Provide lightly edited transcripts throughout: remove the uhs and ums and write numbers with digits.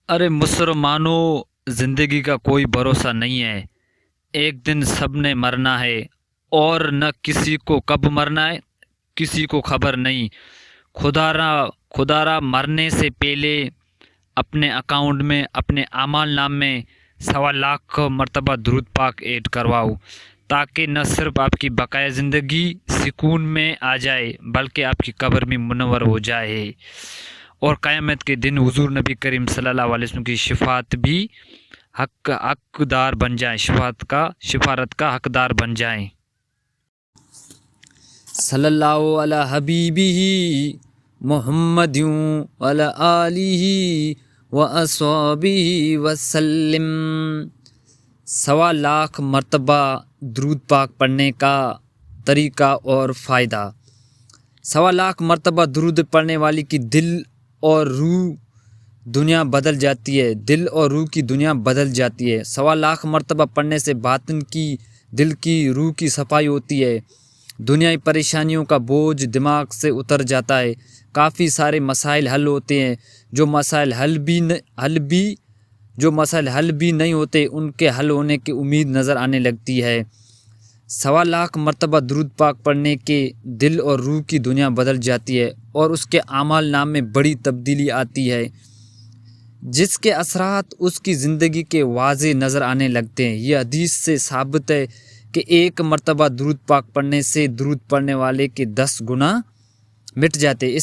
ارے مسلمانوں، زندگی کا کوئی بھروسہ نہیں ہے۔ ایک دن سب نے مرنا ہے، اور نہ کسی کو کب مرنا ہے کسی کو خبر نہیں۔ خدا را مرنے سے پہلے اپنے اکاؤنٹ میں، اپنے اعمال نام میں 1.25 مرتبہ درود پاک ایڈ کرواؤ، تاکہ نہ صرف آپ کی بقایا زندگی سکون میں آ جائے بلکہ آپ کی قبر بھی منور ہو جائے، اور قیامت کے دن حضور نبی کریم صلی اللہ علیہ وسلم کی شفاعت بھی حقدار بن جائیں، شفارت کا حقدار بن جائیں۔ صلی اللہ علی حبیبہ محمد وعلی آلہ وصحبہ وسلم۔ 1.25 مرتبہ درود پاک پڑھنے کا طریقہ اور فائدہ۔ 1.25 مرتبہ درود پڑھنے والی کی دل اور روح دنیا بدل جاتی ہے، دل اور روح کی دنیا بدل جاتی ہے۔ 1.25 مرتبہ پڑھنے سے باطن کی، دل کی، روح کی صفائی ہوتی ہے، دنیائی پریشانیوں کا بوجھ دماغ سے اتر جاتا ہے، کافی سارے مسائل حل ہوتے ہیں، جو مسائل حل بھی نہیں ہوتے ان کے حل ہونے کی امید نظر آنے لگتی ہے۔ 1.25 مرتبہ درود پاک پڑھنے کے دل اور روح کی دنیا بدل جاتی ہے اور اس کے اعمال نام میں بڑی تبدیلی آتی ہے، جس کے اثرات اس کی زندگی کے واضح نظر آنے لگتے ہیں۔ یہ حدیث سے ثابت ہے کہ 1 مرتبہ درود پاک پڑھنے سے درود پڑھنے والے کے 10 گناہ مٹ جاتے ہیں،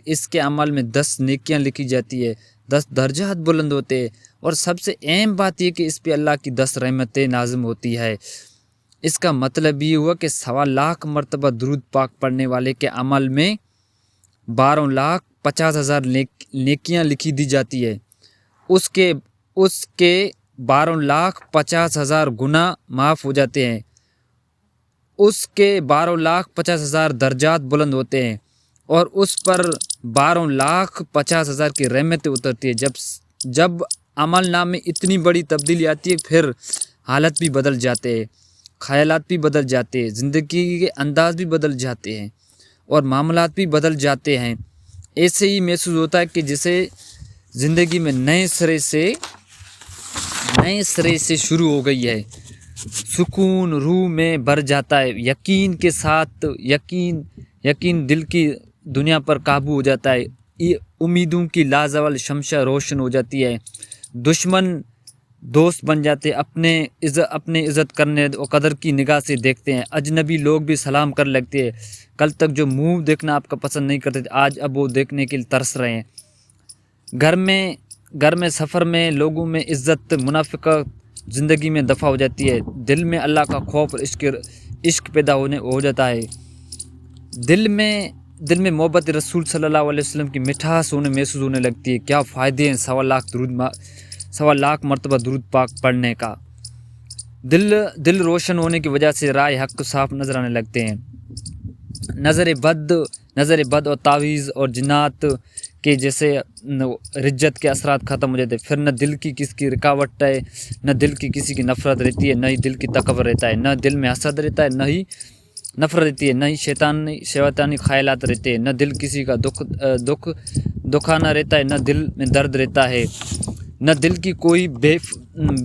اس کے عمل میں 10 نیکیاں لکھی جاتی ہے، 10 درجات بلند ہوتے ہیں، اور سب سے اہم بات یہ کہ اس پہ اللہ کی 10 رحمتیں نازم ہوتی ہے۔ اس کا مطلب یہ ہوا کہ 1.25 مرتبہ درود پاک پڑھنے والے کے عمل میں 12,50,000 نیکیاں لکھی دی جاتی ہے، اس کے 12,50,000 گناہ معاف ہو جاتے ہیں، اس کے 12,50,000 درجات بلند ہوتے ہیں، اور اس پر 12,50,000 کی رحمتیں اترتی ہے۔ جب عمل نام میں اتنی بڑی تبدیلی آتی ہے، پھر حالت بھی بدل جاتے ہیں، خیالات بھی بدل جاتے ہیں، زندگی کے انداز بھی بدل جاتے ہیں، اور معاملات بھی بدل جاتے ہیں۔ ایسے ہی محسوس ہوتا ہے کہ جسے زندگی میں نئے سرے سے شروع ہو گئی ہے، سکون روح میں بھر جاتا ہے، یقین کے ساتھ یقین دل کی دنیا پر قابو ہو جاتا ہے، امیدوں کی لازوال شمشہ روشن ہو جاتی ہے، دشمن دوست بن جاتے ہیں، اپنے عزت کرنے اور قدر کی نگاہ سے دیکھتے ہیں، اجنبی لوگ بھی سلام کر لگتے ہیں، کل تک جو منہ دیکھنا آپ کا پسند نہیں کرتے تھے آج اب وہ دیکھنے کے لیے ترس رہے ہیں، گھر میں سفر میں لوگوں میں عزت، منافقت زندگی میں دفع ہو جاتی ہے، دل میں اللہ کا خوف اور عشق پیدا ہو جاتا ہے، دل میں محبت رسول صلی اللہ علیہ وسلم کی مٹھاس محسوس ہونے لگتی ہے۔ کیا فائدے ہیں 1.25 مرتبہ درود پاک پڑھنے کا؟ دل روشن ہونے کی وجہ سے رائے حق صاف نظر آنے لگتے ہیں، نظر بد اور تعویذ اور جنات کے جیسے رجت کے اثرات ختم ہو جاتے ہیں، پھر نہ دل کی کسی کی رکاوٹ ہے، نہ دل کی کسی کی نفرت رہتی ہے، نہ ہی دل کی تکبر رہتا ہے، نہ دل میں حسد رہتا ہے، نہ ہی نفرت رہتی ہے، نہ ہی شیطانی خیالات رہتے ہیں، نہ دل کسی کا دکھانا رہتا ہے، نہ دل میں درد رہتا ہے، نہ دل کی کوئی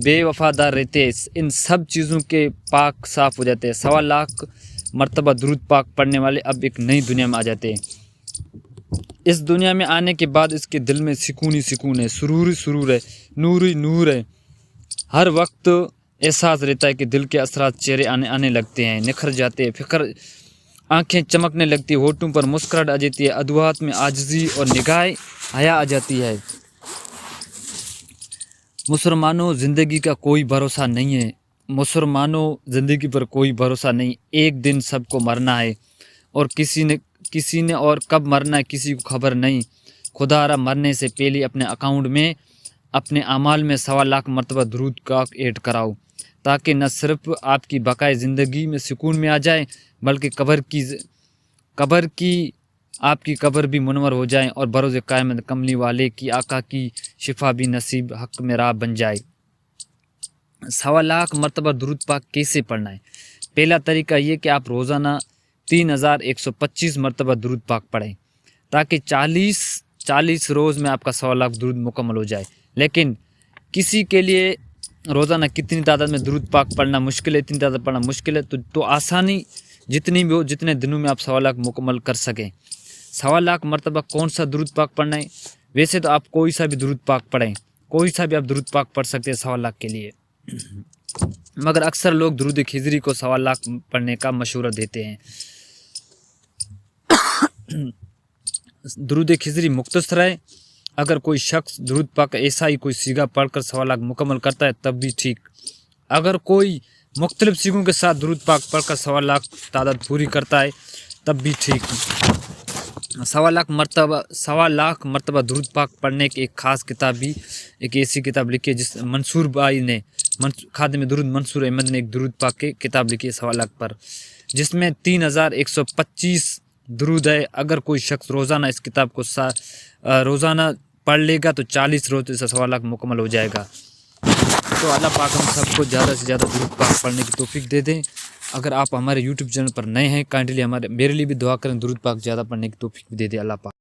بے وفادار رہتے ہیں، ان سب چیزوں کے پاک صاف ہو جاتے ہیں۔ 1.25 مرتبہ درود پاک پڑھنے والے اب ایک نئی دنیا میں آ جاتے ہیں، اس دنیا میں آنے کے بعد اس کے دل میں سکون ہی سکون ہے، سرور ہی سرور ہے، نور ہی نور ہے، ہر وقت احساس رہتا ہے کہ دل کے اثرات چہرے آنے لگتے ہیں، نکھر جاتے ہیں، آنکھیں چمکنے لگتی ہیں، ہونٹوں پر مسکراہٹ آ جاتی ہے، ادوات میں عاجزی اور نگاہ حیا آ جاتی ہے۔ مسلمانوں، زندگی کا کوئی بھروسہ نہیں ہے، مسلمانوں زندگی پر کوئی بھروسہ نہیں، ایک دن سب کو مرنا ہے، اور کسی نے اور کب مرنا ہے کسی کو خبر نہیں۔ خدا را مرنے سے پہلے اپنے اکاؤنٹ میں، اپنے اعمال میں 1.25 مرتبہ درود پاک ایڈ کراؤ، تاکہ نہ صرف آپ کی بقائے زندگی میں سکون میں آ جائے بلکہ آپ کی قبر بھی منور ہو جائے، اور بروز قیامت کملی والے کی آقا کی شفا بھی نصیب حق میں راہ بن جائے۔ 1.25 مرتبہ درود پاک کیسے پڑھنا ہے؟ پہلا طریقہ یہ کہ آپ روزانہ 3,125 مرتبہ درود پاک پڑھیں، تاکہ 40 روز میں آپ کا 1.25 لاکھ درود مکمل ہو جائے. لیکن کسی کے لیے روزانہ کتنی تعداد میں درود پاک پڑھنا مشکل ہے, اتنی تعداد پڑھنا مشکل ہے, تو آسانی جتنی بھی ہو, جتنے دنوں میں آپ 1.25 لاکھ مکمل کر سکیں. 1.25 لاکھ مرتبہ کون سا درود پاک پڑھنا ہے؟ ویسے تو آپ کوئی سا بھی درود پاک پڑھیں, کوئی سا بھی آپ درود پاک پڑھ سکتے ہیں 1.25 لاکھ کے لیے, مگر اکثر لوگ درود خضری کو 1.25 لاکھ پڑھنے کا مشورہ دیتے ہیں. درود خضری مختصر ہے. اگر کوئی شخص درود پاک ایسا ہی کوئی سیگا پڑھ کر 1.25 لاکھ مکمل کرتا ہے تب بھی ٹھیک. اگر کوئی مختلف سیگوں کے ساتھ درود پاک پڑھ کر 1.25 لاکھ تعداد پوری کرتا ہے تب بھی ٹھیک. 1.25 لاکھ مرتبہ درود پاک پڑھنے کی ایک خاص کتاب بھی, ایک ایسی کتاب لکھی ہے جس منصور بھائی نے, خادم درود منصور احمد نے ایک درود پاک کی کتاب لکھی ہے 1.25 لاکھ پر, جس میں 3125 درود ہے. اگر کوئی شخص روزانہ اس کتاب کو روزانہ پڑھ لے گا تو 40 روز سے 1.25 لاکھ مکمل ہو جائے گا. تو اللہ پاک ہم سب کو زیادہ سے زیادہ درود پاک پڑھنے کی توفیق دے دیں. اگر آپ ہمارے یوٹیوب چینل پر نئے ہیں, کائنڈلی میرے لیے بھی دعا کریں, درود پاک زیادہ پڑھنے کی توفیق دے دے اللہ پاک.